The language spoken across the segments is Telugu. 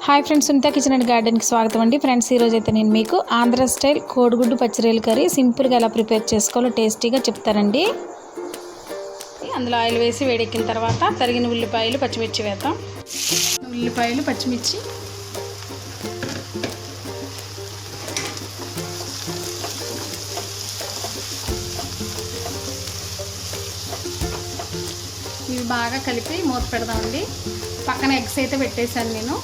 Hi friends, Sunitha kitchen and గార్డెన్కి స్వాగతం అండి. ఫ్రెండ్స్, ఈరోజు అయితే నేను మీకు ఆంధ్ర స్టైల్ కోడిగుడ్డు పచ్చిరొయ్యల కర్రీ సింపుల్గా ఎలా ప్రిపేర్ చేసుకోవాలో టేస్టీగా చెప్తానండి. అందులో ఆయిల్ వేసి వేడెక్కిన తర్వాత తరిగిన ఉల్లిపాయలు పచ్చిమిర్చి వేద్దాం. ఉల్లిపాయలు పచ్చిమిర్చి ఇవి బాగా కలిపి మూత పెడదామండి. పక్కన ఎగ్స్ అయితే పెట్టేశాను నేను.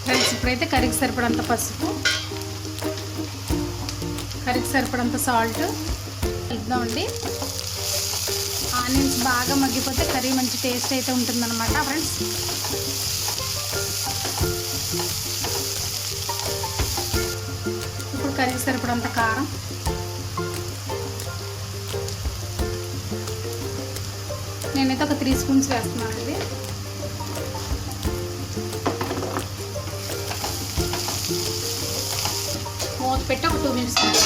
ఫ్రెండ్స్, ఇప్పుడైతే కర్రీకి సరిపడంత పసుపు, కర్రీకి సరిపడంత సాల్ట్ ఇద్దామండి. ఆనియన్స్ బాగా మగ్గిపోతే కర్రీ మంచి టేస్ట్ అయితే ఉంటుందన్నమాట. ఫ్రెండ్స్, ఇప్పుడు కర్రీకి సరిపడంత కారం, నేనైతే ఒక 3 స్పూన్స్ వేస్తున్నానండి. మూత పెట్టి ఒక 2 మినిట్స్.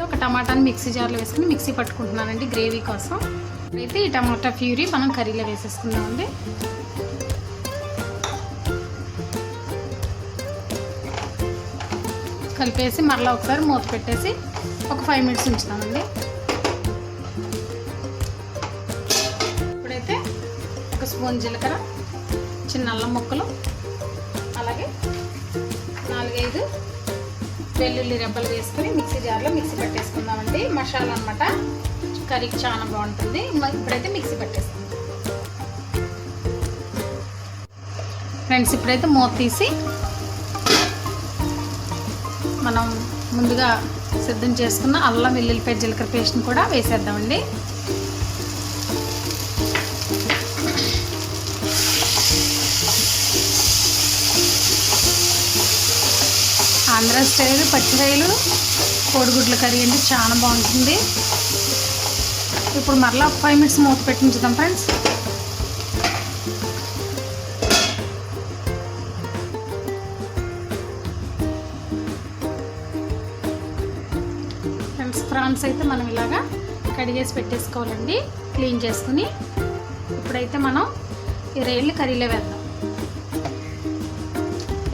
ఒక టమాటాని మిక్సీ జార్లో వేసుకుని మిక్సీ పట్టుకుంటున్నానండి గ్రేవీ కోసం. అయితే ఈ టమాటా ప్యూరీ మనం కర్రీలో వేసేసుకుందామండి. కలిపేసి మరలా ఒకసారి మూత పెట్టేసి ఒక 5 మినిట్స్ ఉంచుతామండి. ఇప్పుడైతే ఒక స్పూన్ జీలకర్ర, చిన్న అల్లం ముక్కలు, అలాగే 4-5 వెల్లుల్లి రెబ్బలు వేసుకొని మిక్సీ జార్లో మిక్సీ పట్టేసుకుందామండి. మసాలా అన్నమాట, కర్రీకి చాలా బాగుంటుంది. ఇప్పుడైతే మిక్సీ పట్టేసుకుందాం. ఫ్రెండ్స్, ఇప్పుడైతే మూత తీసి మనం ముందుగా సిద్ధం చేసుకున్న అల్లం వెల్లుల్లిపాయ జీలకర్ర పేస్ట్ని కూడా వేసేద్దామండి. ఆంధ్ర స్టైల్ పచ్చిరొయ్యలు కోడిగుడ్ల కర్రీ అండి, చాలా బాగుంటుంది. ఇప్పుడు మరలా ఒక 5 మినిట్స్ మూత పెట్టి ఉంచుదాం ఫ్రెండ్స్. ప్రాన్స్ అయితే మనం ఇలాగా కడిగేసి పెట్టేసుకోవాలండి, క్లీన్ చేసుకుని. ఇప్పుడైతే మనం ఈ రొయ్యల్ని కర్రీలో వేద్దాం.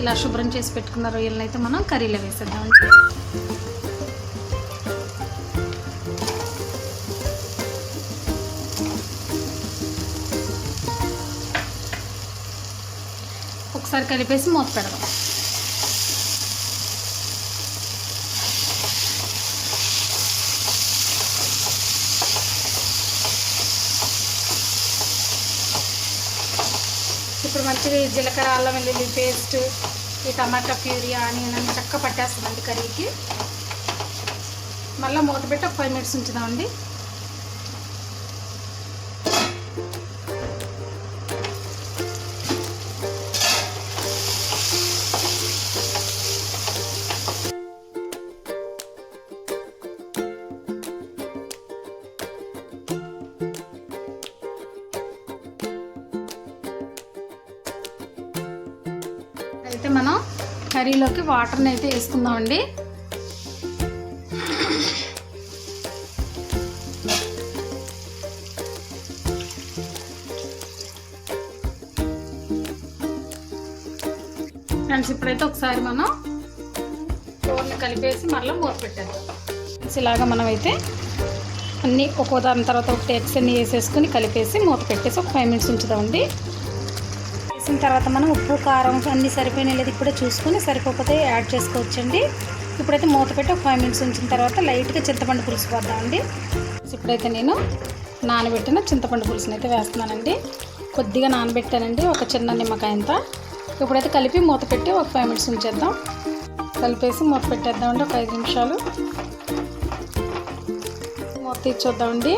ఇలా శుభ్రం చేసి పెట్టుకున్న రొయ్యలను అయితే మనం కర్రీలో వేసేద్దామండి. ఒకసారి కలిపేసి మూత పెడదాం. ఇప్పుడు మంచిగా జీలకర్ర, అల్లం వెల్లుల్లి పేస్ట్, ఈ టమాటా ప్యూరీ, ఆనియన్ అన్ని చక్కగా పట్టేస్తుందండి కర్రీకి. మళ్ళీ మూత పెట్టి ఒక 5 మినిట్స్ ఉంచుదామండి. అయితే మనం కర్రీలోకి వాటర్ని అయితే వేసుకుందామండి. ఫ్రెండ్స్, ఇప్పుడైతే ఒకసారి మనం కూరని కలిపేసి మళ్ళీ మూత పెట్టేద్దాం. ఇలాగా మనం అయితే అన్నీ ఒక్కో దాని తర్వాత ఒకటి ఎగ్స్ అన్నీ వేసేసుకుని కలిపేసి మూత పెట్టేసి ఒక 5 మినిట్స్ ఉంచుదామండి. వేసిన తర్వాత మనం ఉప్పు, కారం అన్నీ సరిపోయినా లేదు ఇప్పుడే చూసుకొని, సరిపోతే యాడ్ చేసుకోవచ్చండి. ఇప్పుడైతే మూత పెట్టి ఒక 5 మినిట్స్ ఉంచిన తర్వాత లైట్గా చింతపండు పులుసు పోద్దామండి. ఇప్పుడైతే నేను నానబెట్టిన చింతపండు పులుసుని అయితే వేస్తున్నానండి. కొద్దిగా నానబెట్టానండి, ఒక చిన్న నిమ్మకాయంత. ఇప్పుడైతే కలిపి మూత పెట్టి ఒక 5 మినిట్స్ ఉంచేద్దాం. కలిపేసి మూత పెట్టేద్దామండి ఒక 5 నిమిషాలు. మూత తీసి చూద్దామండి.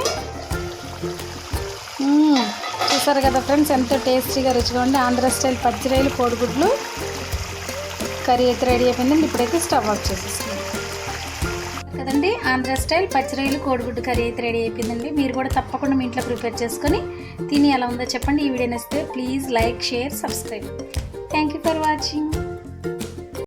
చూసారు కదా ఫ్రెండ్స్, ఎంతో టేస్టీగా రుచిగా ఉండి ఆంధ్ర స్టైల్ పచ్చిరొయ్యలు కోడిగుడ్లు కర్రీ అయితే రెడీ అయిపోయిందండి. ఇప్పుడైతే స్టవ్ ఆఫ్ చేసేస్తున్నాం కదండి. ఆంధ్ర స్టైల్ పచ్చిరొయ్యలు కోడిగుడ్డు కర్రీ అయితే రెడీ అయిపోయిందండి. మీరు కూడా తప్పకుండా మీ ఇంట్లో ప్రిపేర్ చేసుకొని తిని ఎలా ఉందో చెప్పండి. ఈ వీడియో నచ్చితే please like, share, subscribe. Thank you for watching.